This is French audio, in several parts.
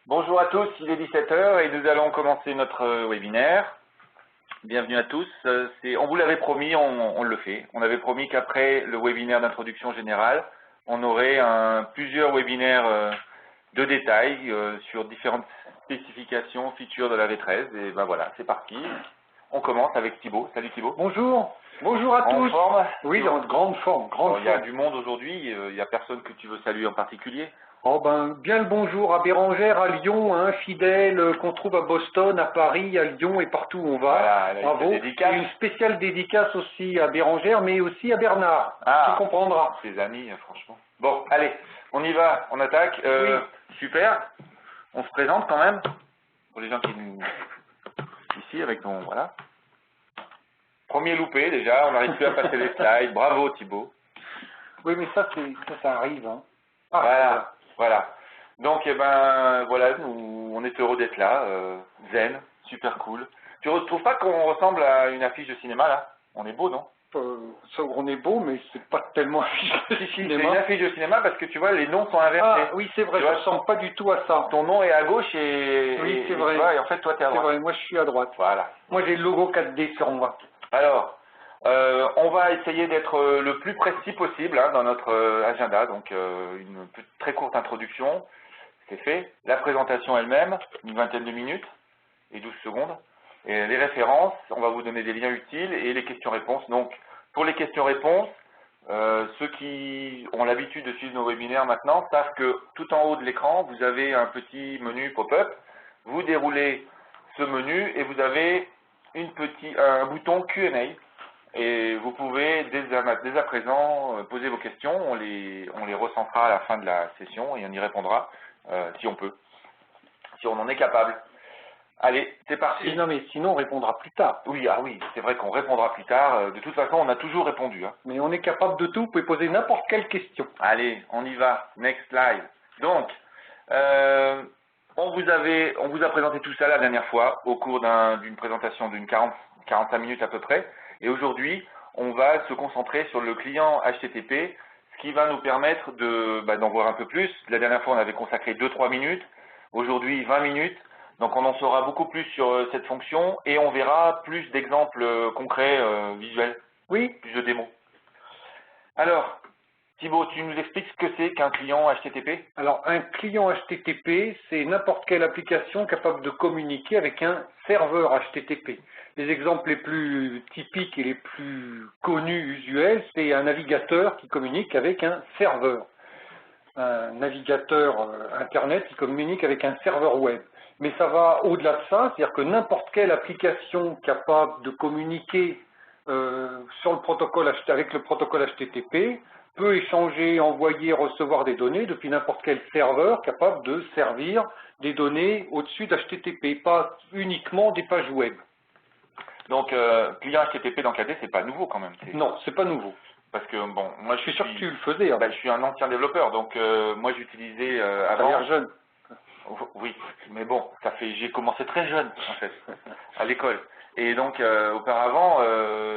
Bonjour à tous, il est 17 h et nous allons commencer notre webinaire. Bienvenue à tous. On vous l'avait promis, on le fait. On avait promis qu'après le webinaire d'introduction générale, on aurait plusieurs webinaires de détails sur différentes spécifications, features de la V13. Et ben voilà, c'est parti. On commence avec Thibaut. Salut Thibaut. Bonjour. Bonjour à tous. En forme? Oui, en grande forme. Il y a du monde aujourd'hui. Il n'y a personne que tu veux saluer en particulier? Oh ben, bien le bonjour à Bérangère, à Lyon, hein, fidèle, qu'on trouve à Boston, à Paris, à Lyon et partout où on va. Voilà, là, bravo. Et une spéciale dédicace aussi à Bérangère, mais aussi à Bernard. Tu comprendras. Ses amis, franchement. Bon, allez, on y va, on attaque. Oui. Super. On se présente quand même pour les gens qui nous ici avec ton voilà. Premier loupé déjà, on n'arrive plus à passer les slides. Bravo Thibaut. Oui, mais ça arrive. Hein. Voilà. Donc, voilà, on est heureux d'être là. Zen, super cool. Tu ne trouves pas qu'on ressemble à une affiche de cinéma, là? On est beau, non? On est beau, mais c'est pas tellement affiche de cinéma. C'est une affiche de cinéma parce que tu vois, les noms sont inversés. Ah, oui, c'est vrai, je ne ressemble pas du tout à ça. Ton nom est à gauche et... Oui, c'est vrai. Tu vois, et en fait, toi, tu es à droite. C'est vrai, moi, je suis à droite. Voilà. Moi, j'ai le logo 4D sur moi. Alors, on va essayer d'être le plus précis possible dans notre agenda. Donc, une très courte introduction, c'est fait. La présentation elle-même, une vingtaine de minutes et 12 secondes. Et les références, on va vous donner des liens utiles et les questions-réponses. Donc, pour les questions-réponses, ceux qui ont l'habitude de suivre nos webinaires maintenant savent que tout en haut de l'écran, vous avez un petit menu pop-up. Vous déroulez ce menu et vous avez un bouton Q&A. Et vous pouvez dès à présent poser vos questions, on les recensera à la fin de la session et on y répondra si on peut, si on en est capable. Allez, c'est parti. Non mais sinon on répondra plus tard. Oui, c'est vrai qu'on répondra plus tard. De toute façon, on a toujours répondu. Hein. Mais on est capable de tout, vous pouvez poser n'importe quelle question. Allez, on y va. Next slide. Donc, on vous a présenté tout ça la dernière fois au cours d'une présentation d'une 45 minutes à peu près. Et aujourd'hui, on va se concentrer sur le client HTTP, ce qui va nous permettre d'en voir un peu plus. La dernière fois, on avait consacré 2-3 minutes. Aujourd'hui, 20 minutes. Donc, on en saura beaucoup plus sur cette fonction et on verra plus d'exemples concrets, visuels. Oui. Plus de démos. Alors, Thibaut, tu nous expliques ce que c'est qu'un client HTTP? Alors, un client HTTP, c'est n'importe quelle application capable de communiquer avec un serveur HTTP. Les exemples les plus typiques et les plus connus, usuels, c'est un navigateur qui communique avec un serveur. Un navigateur Internet qui communique avec un serveur web. Mais ça va au-delà de ça, c'est-à-dire que n'importe quelle application capable de communiquer avec le protocole HTTP peut échanger, envoyer, recevoir des données depuis n'importe quel serveur capable de servir des données au-dessus d'HTTP, pas uniquement des pages web. Donc, client HTTP dans KD, c'est pas nouveau quand même. Non, c'est pas nouveau. Parce que, bon, moi je suis sûr que tu le faisais. Hein. Je suis un ancien développeur, donc moi j'utilisais avant. Ça a l'air jeune. Oui, mais bon, j'ai commencé très jeune, en fait, à l'école. Et donc, auparavant,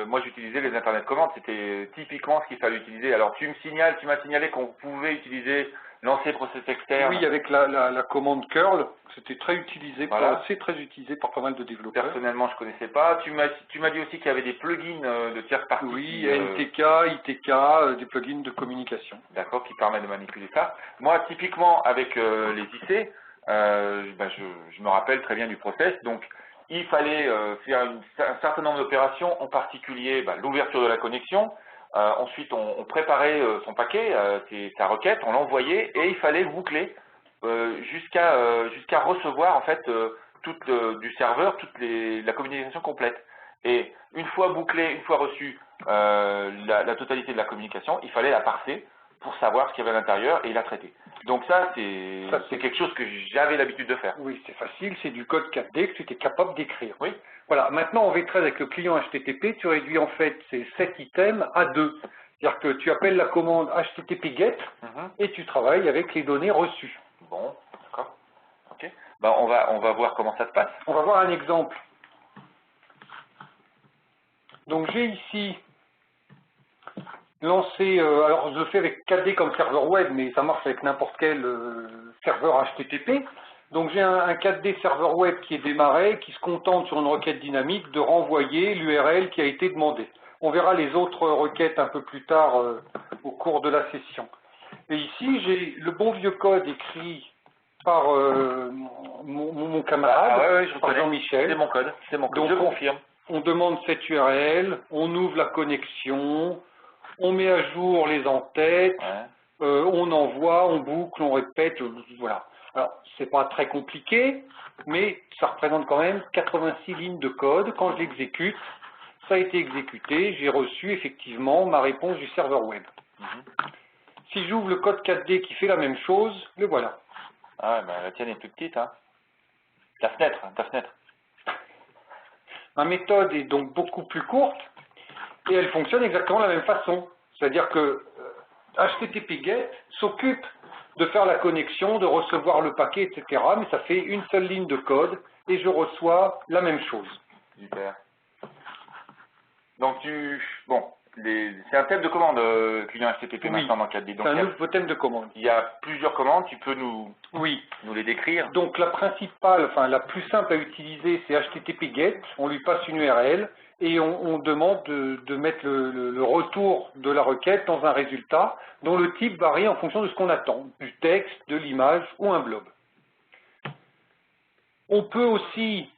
moi j'utilisais les Internet commandes, c'était typiquement ce qu'il fallait utiliser. Alors, tu m'as signalé qu'on pouvait utiliser lancer process externe. Oui, avec la commande curl, c'était très utilisé, voilà. C'est très utilisé par pas mal de développeurs. Personnellement, je ne connaissais pas. Tu m'as dit aussi qu'il y avait des plugins de tierces parties. Oui, NTK, ITK, des plugins de communication. D'accord, qui permettent de manipuler ça. Moi, typiquement, avec les IC, je me rappelle très bien du process. Donc, il fallait faire un certain nombre d'opérations, en particulier l'ouverture de la connexion. Ensuite, on préparait son paquet, sa requête, on l'envoyait et il fallait boucler jusqu'à recevoir en fait du serveur la communication complète. Et une fois bouclé, une fois reçu la totalité de la communication, il fallait la parser pour savoir ce qu'il y avait à l'intérieur et la traiter. Donc ça, c'est quelque chose que j'avais l'habitude de faire. Oui, c'est facile, c'est du code 4D que tu étais capable d'écrire. Oui. Voilà, maintenant en V13 avec le client HTTP, tu réduis en fait ces 7 items à 2. C'est-à-dire que tu appelles la commande HTTP GET et tu travailles avec les données reçues. Bon, d'accord. Ok. On va voir comment ça se passe. On va voir un exemple. Donc j'ai ici lancé, alors je le fais avec 4D comme serveur web, mais ça marche avec n'importe quel serveur HTTP. Donc j'ai un 4D serveur web qui est démarré, qui se contente sur une requête dynamique de renvoyer l'URL qui a été demandée. On verra les autres requêtes un peu plus tard au cours de la session. Et ici, j'ai le bon vieux code écrit par mon camarade, par Jean-Michel. C'est mon code, Donc, je confirme. On demande cette URL, on ouvre la connexion, on met à jour les en-têtes, on envoie, on boucle, on répète, voilà. Alors, c'est pas très compliqué, mais ça représente quand même 86 lignes de code. Quand je l'exécute, ça a été exécuté, j'ai reçu effectivement ma réponse du serveur web. Si j'ouvre le code 4D qui fait la même chose, le voilà. Ah, ben, la tienne est plus petite, hein. Ta fenêtre. Ma méthode est donc beaucoup plus courte et elle fonctionne exactement de la même façon. C'est-à-dire que HTTP GET s'occupe de faire la connexion, de recevoir le paquet, etc. Mais ça fait une seule ligne de code et je reçois la même chose. Super. Donc c'est un thème de commande client HTTP maintenant dans 4D. C'est un nouveau thème de commande. Il y a plusieurs commandes, tu peux nous les décrire? Donc la principale, enfin la plus simple à utiliser, c'est HTTP GET. On lui passe une URL et on demande de mettre le retour de la requête dans un résultat dont le type varie en fonction de ce qu'on attend, du texte, de l'image ou un blob. On peut aussi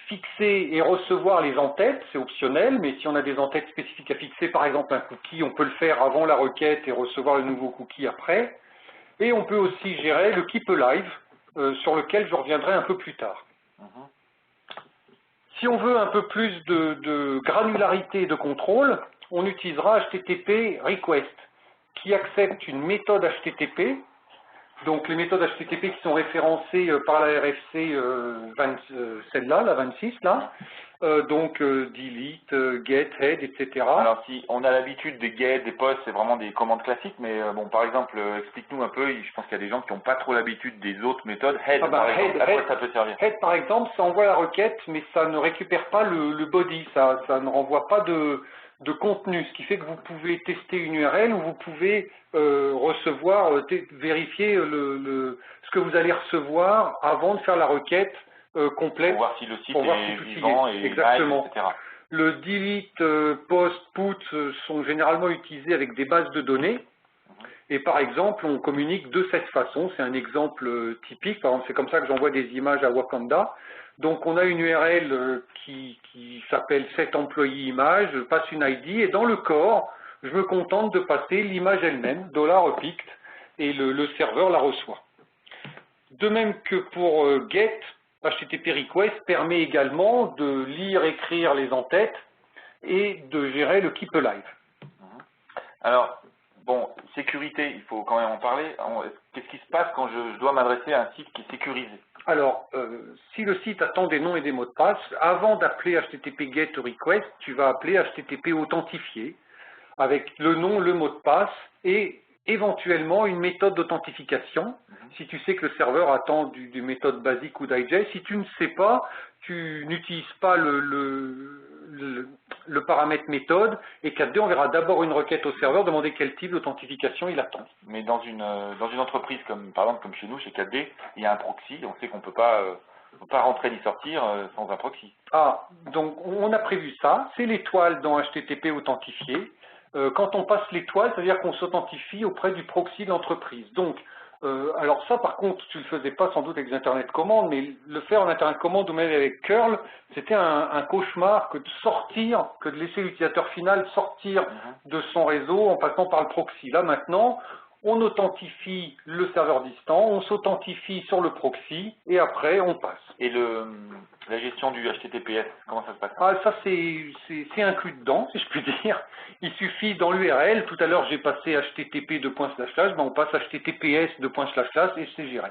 fixer et recevoir les en-têtes, c'est optionnel, mais si on a des en-têtes spécifiques à fixer, par exemple un cookie, on peut le faire avant la requête et recevoir le nouveau cookie après. Et on peut aussi gérer le keep alive, sur lequel je reviendrai un peu plus tard. Si on veut un peu plus de granularité de contrôle, on utilisera HTTP request, qui accepte une méthode HTTP. Donc les méthodes HTTP qui sont référencées par la RFC, celle-là, la 26, là, donc delete, get, head, etc. Alors si on a l'habitude des get, des posts, c'est vraiment des commandes classiques, mais bon, par exemple, explique-nous un peu, je pense qu'il y a des gens qui n'ont pas trop l'habitude des autres méthodes. Head, par exemple, à quoi ça peut servir? Head, par exemple, ça envoie la requête, mais ça ne récupère pas le body, ça ne renvoie pas de contenu, ce qui fait que vous pouvez tester une URL ou vous pouvez recevoir, vérifier ce que vous allez recevoir avant de faire la requête complète. Pour voir si le site est vivant et exactement. etc. Le delete, post, put sont généralement utilisés avec des bases de données. Et par exemple, on communique de cette façon. C'est un exemple typique. Par exemple, c'est comme ça que j'envoie des images à Wakanda. Donc, on a une URL qui s'appelle set employee image, je passe une ID, et dans le corps, je me contente de passer l'image elle-même, $pict, et le serveur la reçoit. De même que pour get, HTTP request permet également de lire, écrire les en-têtes et de gérer le keep alive. Alors, bon, sécurité, il faut quand même en parler. Qu'est-ce qui se passe quand je dois m'adresser à un site qui est sécurisé? Alors, si le site attend des noms et des mots de passe, avant d'appeler HTTP GET request, tu vas appeler HTTP authentifié avec le nom, le mot de passe et éventuellement une méthode d'authentification. Si tu sais que le serveur attend des méthodes basiques ou digest, si tu ne sais pas, tu n'utilises pas le paramètre méthode et 4D, on verra d'abord une requête au serveur, demander quel type d'authentification il attend. Mais dans une entreprise, par exemple comme chez nous, chez 4D, il y a un proxy, on sait qu'on ne peut pas rentrer ni sortir sans un proxy. Ah, donc on a prévu ça, c'est l'étoile dans HTTP authentifié. Quand on passe l'étoile, ça veut dire qu'on s'authentifie auprès du proxy de l'entreprise. Donc, alors ça par contre, tu ne le faisais pas sans doute avec les Internet Commandes, mais le faire en Internet Commande ou même avec curl, c'était un cauchemar que de laisser l'utilisateur final sortir de son réseau en passant par le proxy. Là maintenant, on authentifie le serveur distant, on s'authentifie sur le proxy et après on passe. Et la gestion du HTTPS, comment ça se passe? Ah, ça c'est inclus dedans, si je puis dire. Il suffit dans l'URL, tout à l'heure j'ai passé http://, ben on passe https:// et c'est géré.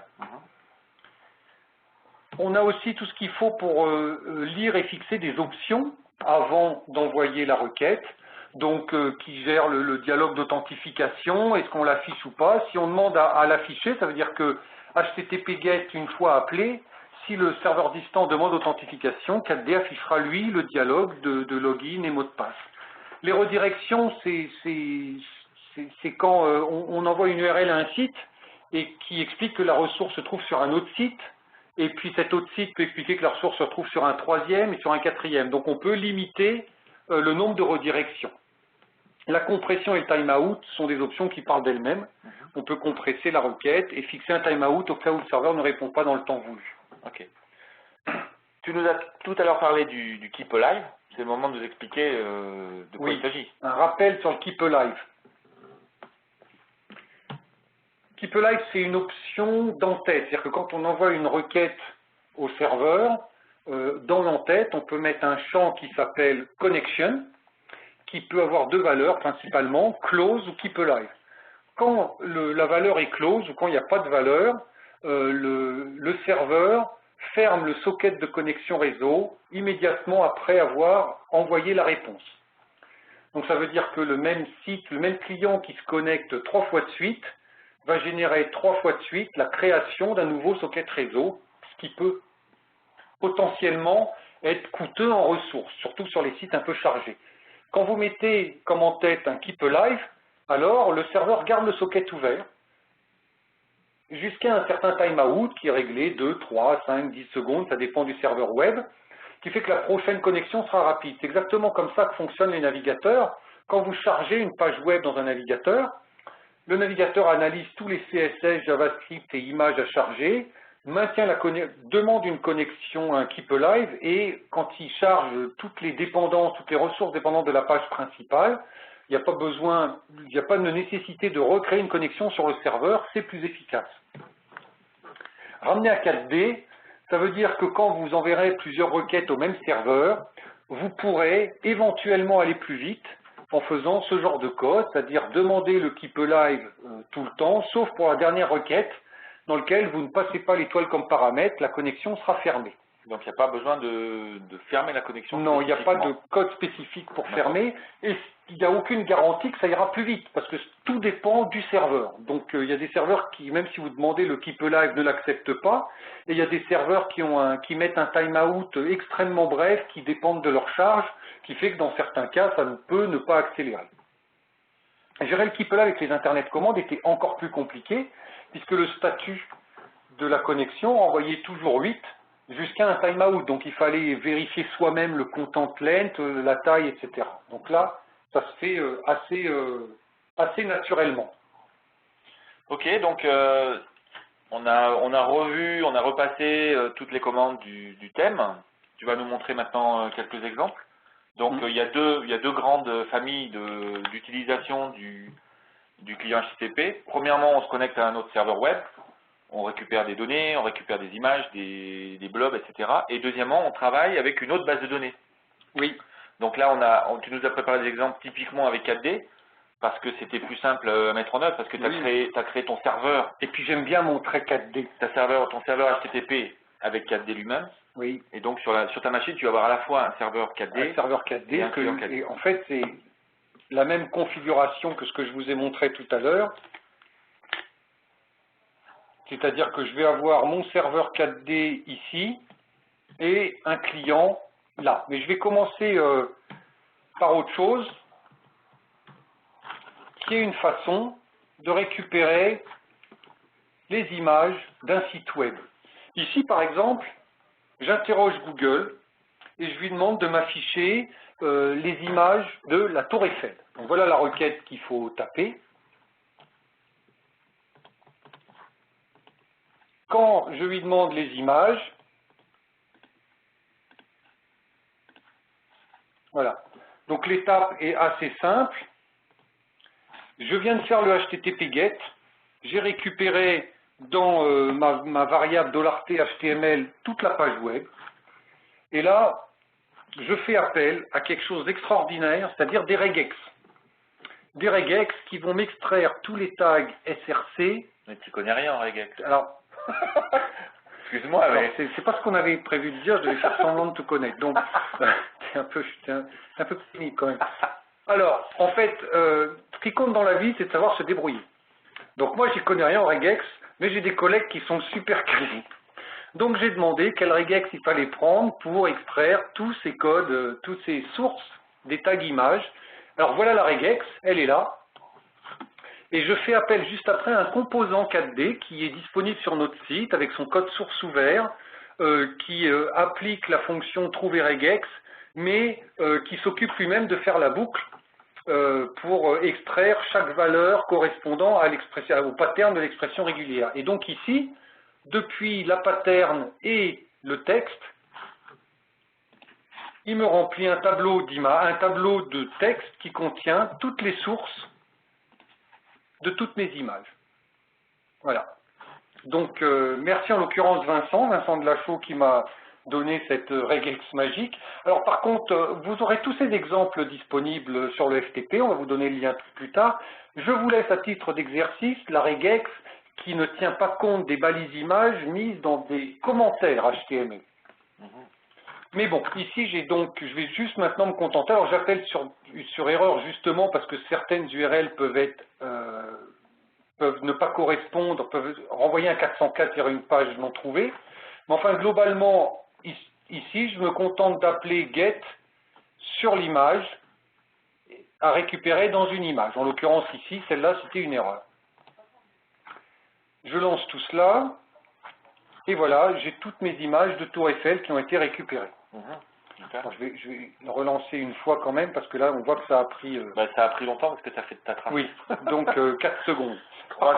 On a aussi tout ce qu'il faut pour lire et fixer des options avant d'envoyer la requête. Donc qui gère le dialogue d'authentification, est-ce qu'on l'affiche ou pas. Si on demande à l'afficher, ça veut dire que HTTP GET, une fois appelé, si le serveur distant demande authentification, 4D affichera lui le dialogue de login et mot de passe. Les redirections, c'est quand on envoie une URL à un site et qui explique que la ressource se trouve sur un autre site, et puis cet autre site peut expliquer que la ressource se trouve sur un troisième et sur un quatrième. Donc on peut limiter le nombre de redirections. La compression et le timeout sont des options qui parlent d'elles-mêmes. On peut compresser la requête et fixer un timeout au cas où le serveur ne répond pas dans le temps voulu. Ok. Tu nous as tout à l'heure parlé du Keep Alive. C'est le moment de nous expliquer de quoi il s'agit. Un rappel sur le Keep Alive. Keep Alive, c'est une option d'entête. C'est-à-dire que quand on envoie une requête au serveur, dans l'entête, on peut mettre un champ qui s'appelle Connection, qui peut avoir deux valeurs principalement, close ou keep alive. Quand la valeur est close ou quand il n'y a pas de valeur, le serveur ferme le socket de connexion réseau immédiatement après avoir envoyé la réponse. Donc ça veut dire que le même site, le même client qui se connecte 3 fois de suite va générer 3 fois de suite la création d'un nouveau socket réseau, ce qui peut potentiellement être coûteux en ressources, surtout sur les sites un peu chargés. Quand vous mettez comme en tête un Keep Alive, alors le serveur garde le socket ouvert jusqu'à un certain timeout qui est réglé 2, 3, 5, 10 secondes, ça dépend du serveur web, qui fait que la prochaine connexion sera rapide. C'est exactement comme ça que fonctionnent les navigateurs. Quand vous chargez une page web dans un navigateur, le navigateur analyse tous les CSS, JavaScript et images à charger, demande une connexion à un Keep Alive et quand il charge toutes les dépendances, toutes les ressources dépendantes de la page principale, il n'y a pas de nécessité de recréer une connexion sur le serveur, c'est plus efficace. Ramener à 4D, ça veut dire que quand vous enverrez plusieurs requêtes au même serveur, vous pourrez éventuellement aller plus vite en faisant ce genre de code, c'est-à-dire demander le Keep Alive tout le temps, sauf pour la dernière requête, dans lequel vous ne passez pas l'étoile comme paramètre, la connexion sera fermée. Donc il n'y a pas besoin de fermer la connexion? Non, il n'y a pas de code spécifique pour fermer, et il n'y a aucune garantie que ça ira plus vite, parce que tout dépend du serveur. Donc il y a des serveurs qui, même si vous demandez le Keep Alive, ne l'acceptent pas, et il y a des serveurs qui mettent un timeout extrêmement bref, qui dépendent de leur charge, qui fait que dans certains cas, ça ne peut ne pas accélérer. Gérer le Keep Alive avec les Internet commandes était encore plus compliqué, puisque le statut de la connexion envoyait toujours 8 jusqu'à un timeout. Donc il fallait vérifier soi-même le content length, la taille, etc. Donc là, ça se fait assez naturellement. Ok, donc on a repassé toutes les commandes du thème. Tu vas nous montrer maintenant quelques exemples. Donc il y a deux grandes familles d'utilisation du client HTTP. Premièrement, on se connecte à un autre serveur web, on récupère des données, on récupère des images, des blobs, etc. Et deuxièmement, on travaille avec une autre base de données. Oui. Donc là, tu nous as préparé des exemples typiquement avec 4D, parce que c'était plus simple à mettre en œuvre, parce que tu as créé ton serveur. Et puis j'aime bien montrer 4D. Ton serveur HTTP avec 4D lui-même. Oui. Et donc sur ta machine, tu vas avoir à la fois un serveur 4D. Un serveur 4D, et en fait, c'est la même configuration que ce que je vous ai montré tout à l'heure. C'est-à-dire que je vais avoir mon serveur 4D ici et un client là. Mais je vais commencer par autre chose, qui est une façon de récupérer les images d'un site web. Ici, par exemple, j'interroge Google et je lui demande de m'afficher les images de la Tour Eiffel. Donc voilà la requête qu'il faut taper. Quand je lui demande les images, voilà. Donc l'étape est assez simple. Je viens de faire le HTTP GET. J'ai récupéré dans ma variable $t_html toute la page web. Et là, je fais appel à quelque chose d'extraordinaire, c'est-à-dire des regex. Des regex qui vont m'extraire tous les tags SRC. Mais tu connais rien en regex. Alors, excuse-moi, mais c'est pas ce qu'on avait prévu de dire, je devais faire semblant de te connaître. Donc, c'est un peu technique quand même. Alors, en fait, ce qui compte dans la vie, c'est de savoir se débrouiller. Donc moi, j'y connais rien en regex, mais j'ai des collègues qui sont super calés. Donc j'ai demandé quel regex il fallait prendre pour extraire tous ces codes, toutes ces sources des tags images. Alors voilà la regex, elle est là. et je fais appel juste après à un composant 4D qui est disponible sur notre site avec son code source ouvert, qui applique la fonction trouver-regex, mais qui s'occupe lui-même de faire la boucle pour extraire chaque valeur correspondant à au pattern de l'expression régulière. Et donc ici, depuis la pattern et le texte, il me remplit un tableau de texte qui contient toutes les sources de toutes mes images. Voilà. Donc, merci en l'occurrence Vincent Delachaux qui m'a donné cette regex magique. Alors par contre, vous aurez tous ces exemples disponibles sur le FTP, on va vous donner le lien plus tard. Je vous laisse à titre d'exercice la regex qui ne tient pas compte des balises images mises dans des commentaires HTML. Mais bon, ici je vais juste maintenant me contenter. Alors j'appelle sur erreur justement parce que certaines URL peuvent ne pas correspondre, peuvent renvoyer un 404 vers une page non trouvée. Mais enfin globalement, ici je me contente d'appeler get sur l'image à récupérer dans une image. En l'occurrence ici, celle-là c'était une erreur. Je lance tout cela. Et voilà, j'ai toutes mes images de Tour Eiffel qui ont été récupérées. Alors, je vais le relancer une fois quand même, parce que là, on voit que ça a pris... ça a pris longtemps parce que tu as fait de ta trace. Oui, donc 4 secondes. 3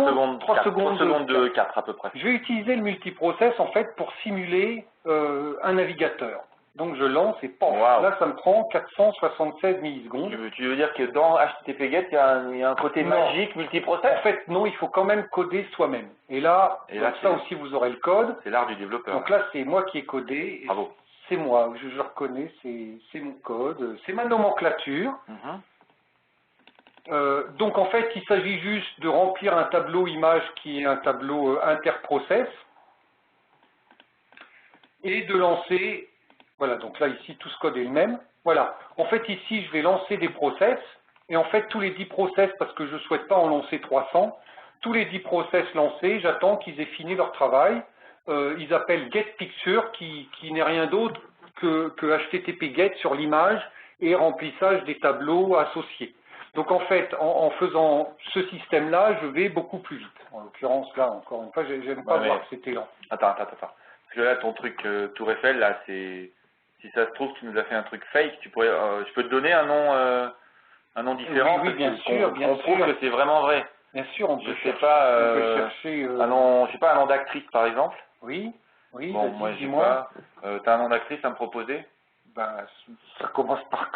secondes de 4 à peu près. Je vais utiliser le multiprocess, en fait, pour simuler un navigateur. Donc je lance et paf, là ça me prend 476 millisecondes. Tu veux dire que dans HTTP-GET, il y a un côté magique multiprocess? En fait, non, il faut quand même coder soi-même. Et là ça aussi vous aurez le code. C'est l'art du développeur. Donc là, c'est moi qui ai codé. Bravo. C'est moi, je reconnais, c'est mon code, c'est ma nomenclature. Donc en fait, il s'agit juste de remplir un tableau image qui est un tableau interprocess et de lancer... Voilà, donc là, ici, tout ce code est le même. Voilà. En fait, ici, je vais lancer des process. Et en fait, tous les 10 process, parce que je ne souhaite pas en lancer 300, tous les 10 process lancés, j'attends qu'ils aient fini leur travail. Ils appellent getPicture, qui n'est rien d'autre que HTTP-GET sur l'image et remplissage des tableaux associés. Donc, en fait, en faisant ce système-là, je vais beaucoup plus vite. En l'occurrence, là, encore une fois, j'aime pas voir que c'était lent. Attends. Parce que là, ton truc Tour Eiffel, là, c'est... Si ça se trouve, tu nous as fait un truc fake, je peux te donner un nom différent. Oui, bien sûr. On prouve que c'est vraiment vrai. Bien sûr, on peut chercher un nom, je sais pas, un nom d'actrice par exemple. Oui, bon, moi j'ai pas. T'as un nom d'actrice à me proposer? Ben, ça commence par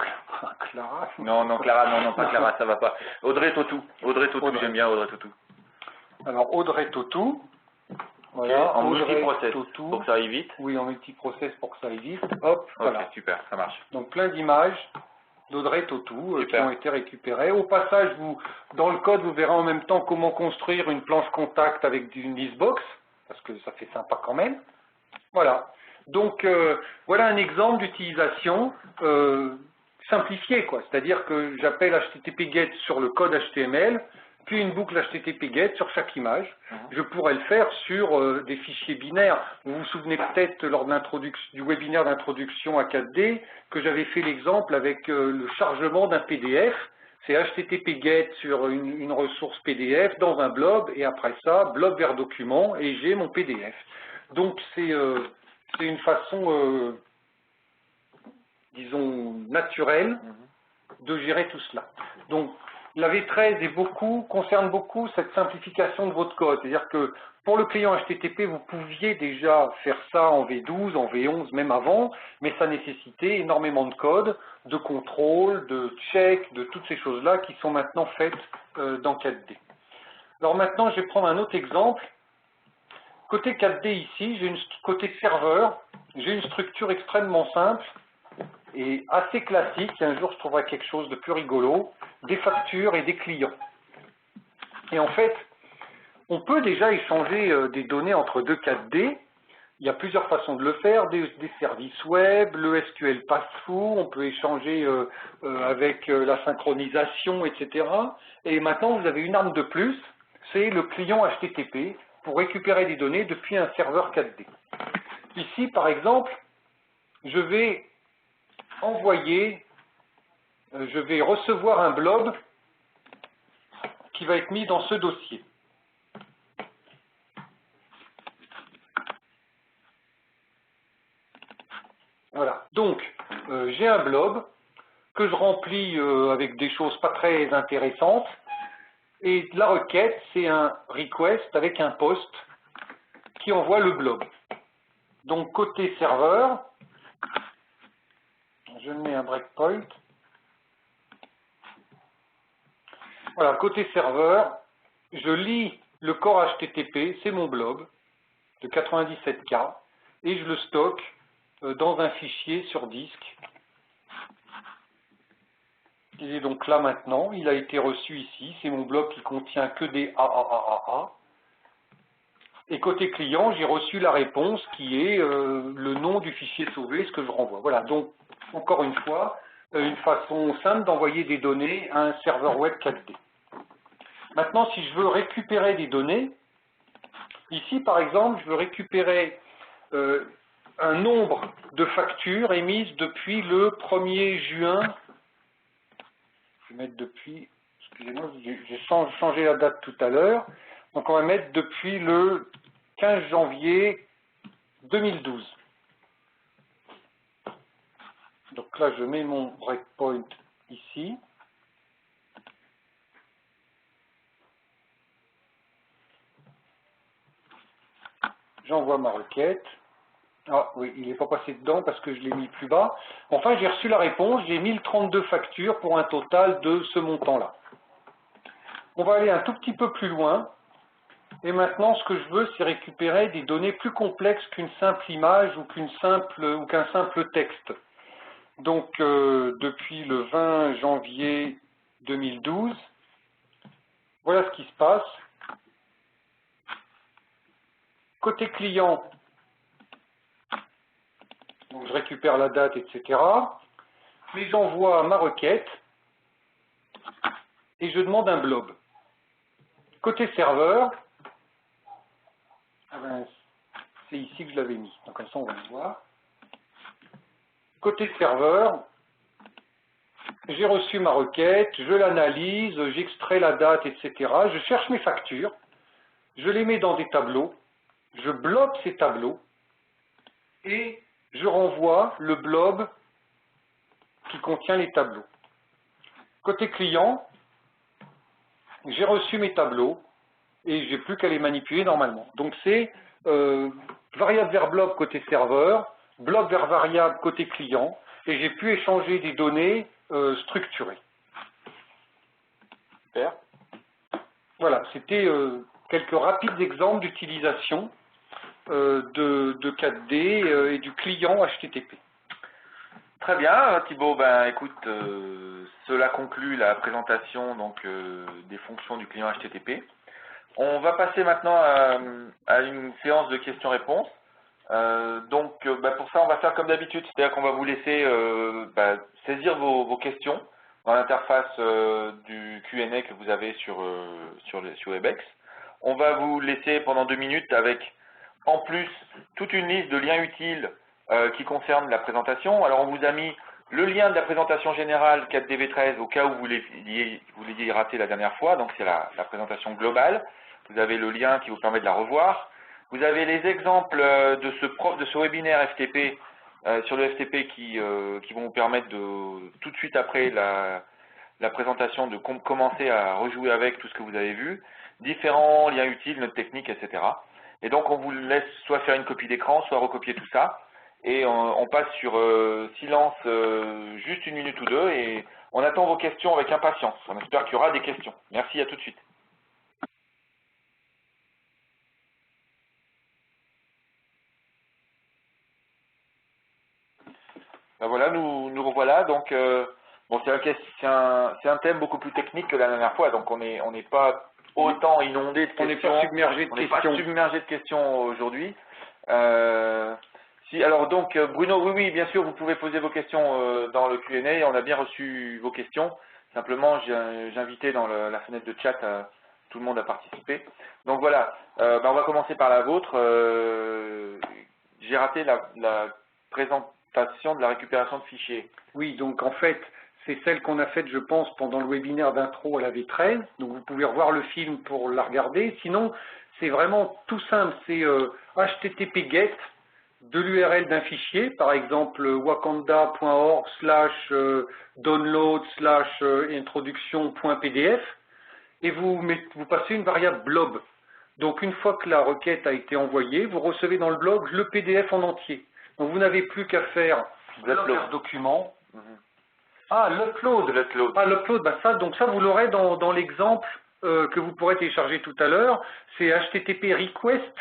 Clara. Non, Clara, non, pas Clara, ça va pas. Audrey Tautou, j'aime bien Audrey Tautou. Alors Audrey Tautou. Voilà, en multiprocess pour que ça aille vite. Oui, en multiprocess pour que ça aille vite. Hop, voilà. Ok, super, ça marche. Donc plein d'images d'Audrey Tautou qui ont été récupérées. Au passage, dans le code, vous verrez en même temps comment construire une planche contact avec une listbox, parce que ça fait sympa quand même. Voilà. Donc voilà un exemple d'utilisation simplifiée, quoi. C'est-à-dire que j'appelle HTTP-GET sur le code HTML, puis une boucle HTTP-GET sur chaque image. Je pourrais le faire sur des fichiers binaires. Vous vous souvenez peut-être lors du webinaire d'introduction à 4D que j'avais fait l'exemple avec le chargement d'un PDF. C'est HTTP-GET sur une ressource PDF dans un blob, et après ça, blob vers document, et j'ai mon PDF. Donc c'est une façon, disons, naturelle de gérer tout cela. Donc, la V13 concerne beaucoup cette simplification de votre code. C'est-à-dire que pour le client HTTP, vous pouviez déjà faire ça en V12, en V11, même avant, mais ça nécessitait énormément de code, de contrôle, de check, de toutes ces choses-là qui sont maintenant faites dans 4D. Alors maintenant, je vais prendre un autre exemple. Côté 4D ici, côté serveur, j'ai une structure extrêmement simple et assez classique. Un jour, je trouverai quelque chose de plus rigolo, des factures et des clients. Et en fait, on peut déjà échanger des données entre deux 4D. Il y a plusieurs façons de le faire, des services web, le SQL pass-through, on peut échanger avec la synchronisation, etc. Et maintenant, vous avez une arme de plus, c'est le client HTTP pour récupérer des données depuis un serveur 4D. Ici, par exemple, je vais recevoir un blob qui va être mis dans ce dossier. Voilà, donc j'ai un blob que je remplis avec des choses pas très intéressantes, et la requête, c'est un request avec un post qui envoie le blob. Donc côté serveur, je mets un breakpoint. Voilà, côté serveur, je lis le corps HTTP, c'est mon blob de 97K, et je le stocke dans un fichier sur disque. Il est donc là maintenant, il a été reçu ici, c'est mon blob qui contient que des AAAA. Et côté client, j'ai reçu la réponse qui est le nom du fichier sauvé, ce que je renvoie. Voilà, donc encore une fois, une façon simple d'envoyer des données à un serveur web 4D. Maintenant, si je veux récupérer des données, ici par exemple, je veux récupérer un nombre de factures émises depuis le 1er juin. Je vais mettre depuis, excusez-moi, j'ai changé la date tout à l'heure. Donc on va mettre depuis le 15 janvier 2012. Donc là, je mets mon breakpoint ici. J'envoie ma requête. Ah oui, il n'est pas passé dedans parce que je l'ai mis plus bas. Enfin, j'ai reçu la réponse, j'ai 1032 factures pour un total de ce montant-là. On va aller un tout petit peu plus loin. Et maintenant, ce que je veux, c'est récupérer des données plus complexes qu'une simple image ou qu'un simple texte. Donc, depuis le 20 janvier 2012, voilà ce qui se passe. Côté client, donc je récupère la date, etc. Mais j'envoie ma requête et je demande un blob. Côté serveur, c'est ici que je l'avais mis, donc comme ça on va le voir. Côté serveur, j'ai reçu ma requête, je l'analyse, j'extrais la date, etc. Je cherche mes factures, je les mets dans des tableaux, je bloque ces tableaux et je renvoie le blob qui contient les tableaux. Côté client, j'ai reçu mes tableaux et j'ai plus qu'à les manipuler normalement. Donc c'est variable vers blob côté serveur, blob vers variable côté client, et j'ai pu échanger des données structurées. Super. Voilà, c'était quelques rapides exemples d'utilisation de 4D et du client HTTP. Très bien, Thibaut. Ben, écoute, cela conclut la présentation donc, des fonctions du client HTTP. On va passer maintenant à une séance de questions-réponses. Pour ça, on va faire comme d'habitude, c'est-à-dire qu'on va vous laisser saisir vos questions dans l'interface du Q&A que vous avez sur Webex. On va vous laisser pendant 2 minutes avec, en plus, toute une liste de liens utiles qui concernent la présentation. Alors, on vous a mis le lien de la présentation générale 4DV13 au cas où vous l'ayez raté la dernière fois, donc c'est la présentation globale. Vous avez le lien qui vous permet de la revoir. Vous avez les exemples de ce webinaire FTP sur le FTP qui vont vous permettre de, tout de suite après la présentation, de commencer à rejouer avec tout ce que vous avez vu. Différents liens utiles, notes techniques, etc. Et donc, on vous laisse soit faire une copie d'écran, soit recopier tout ça. Et on passe sur silence juste 1 minute ou 2 et on attend vos questions avec impatience. On espère qu'il y aura des questions. Merci, à tout de suite. Ben voilà, nous revoilà. Donc, bon, c'est un thème beaucoup plus technique que la dernière fois. Donc, on n'est pas autant inondé de questions. On n'est pas submergé de questions. On n'est pas submergé de questions aujourd'hui. Alors donc, Bruno, oui, bien sûr, vous pouvez poser vos questions dans le Q&A. On a bien reçu vos questions. Simplement, j'ai invité dans la fenêtre de chat tout le monde à participer. Donc voilà, on va commencer par la vôtre. J'ai raté la présentation de la récupération de fichiers. Oui, donc en fait, c'est celle qu'on a faite, je pense, pendant le webinaire d'intro à la V13. Donc vous pouvez revoir le film pour la regarder. Sinon, c'est vraiment tout simple. C'est HTTP GET de l'URL d'un fichier, par exemple wakanda.org/download/introduction.pdf, et vous passez une variable blob. Donc une fois que la requête a été envoyée, vous recevez dans le blog le PDF en entier. Donc vous n'avez plus qu'à faire le document. Ah, l'upload. Ah, l'upload, bah donc ça vous l'aurez dans l'exemple que vous pourrez télécharger tout à l'heure. C'est HTTP request.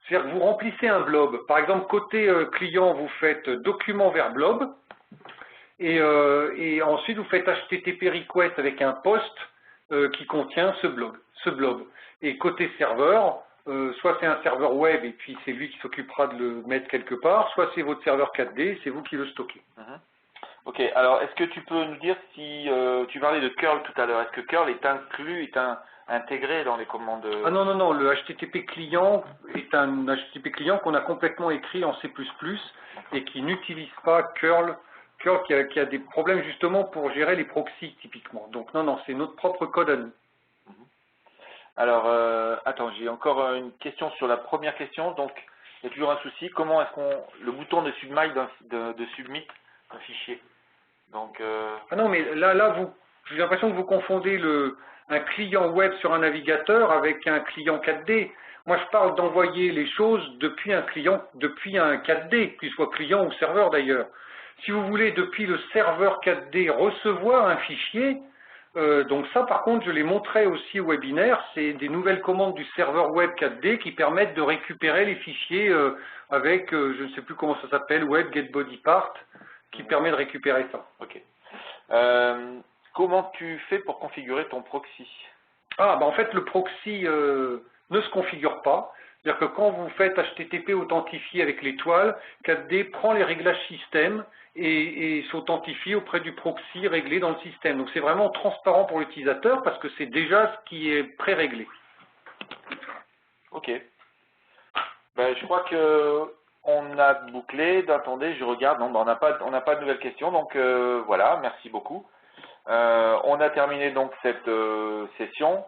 C'est-à-dire que vous remplissez un blob. Par exemple, côté client, vous faites document vers blob. Et ensuite, vous faites HTTP request avec un post qui contient ce blob. Et côté serveur, soit c'est un serveur web et puis c'est lui qui s'occupera de le mettre quelque part, soit c'est votre serveur 4D, c'est vous qui le stockez. Ok, alors est-ce que tu peux nous dire si tu parlais de curl tout à l'heure, est-ce que curl est inclus, intégré dans les commandes? Ah non, non, non, le HTTP client est un HTTP client qu'on a complètement écrit en C++ et qui n'utilise pas curl. Curl qui a des problèmes justement pour gérer les proxys typiquement. Donc non, non, c'est notre propre code à nous. Alors, attends, j'ai encore une question sur la première question. Donc, il y a toujours un souci. Comment est-ce le bouton de submit d'un fichier? Donc, Ah non, mais là, j'ai l'impression que vous confondez un client web sur un navigateur avec un client 4D. Moi, je parle d'envoyer les choses depuis un 4D, qu'il soit client ou serveur d'ailleurs. Si vous voulez, depuis le serveur 4D, recevoir un fichier, donc ça, par contre, je l'ai montré aussi au webinaire, c'est des nouvelles commandes du serveur web 4D qui permettent de récupérer les fichiers avec, je ne sais plus comment ça s'appelle, web get body part, qui permet de récupérer ça. Ok. Comment tu fais pour configurer ton proxy? Ah, bah en fait, le proxy ne se configure pas. C'est-à-dire que quand vous faites HTTP authentifié avec l'étoile, 4D prend les réglages système et s'authentifie auprès du proxy réglé dans le système. Donc c'est vraiment transparent pour l'utilisateur parce que c'est déjà ce qui est pré-réglé. Ok. Ben, je crois que on a bouclé. Attendez, je regarde. Non, ben, on n'a pas de nouvelles questions. Donc voilà, merci beaucoup. On a terminé donc cette session.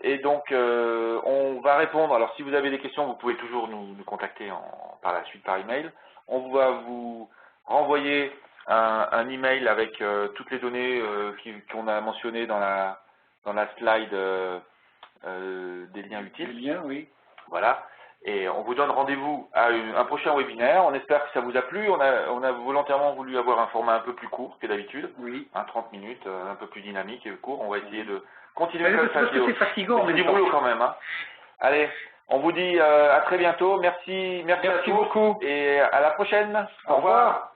Et donc, on va répondre. Alors, si vous avez des questions, vous pouvez toujours nous contacter par la suite par email. On va vous renvoyer un email avec toutes les données qu'on a mentionnées dans la slide des liens utiles. Les liens, oui. Voilà. Et on vous donne rendez-vous à un prochain webinaire. On espère que ça vous a plu. On a volontairement voulu avoir un format un peu plus court que d'habitude. Oui. 30 minutes, un peu plus dynamique et court. On va essayer de continuer comme ça. C'est fatigant. C'est du boulot quand même. Hein. Allez, on vous dit à très bientôt. Merci beaucoup. Et à la prochaine. Au revoir.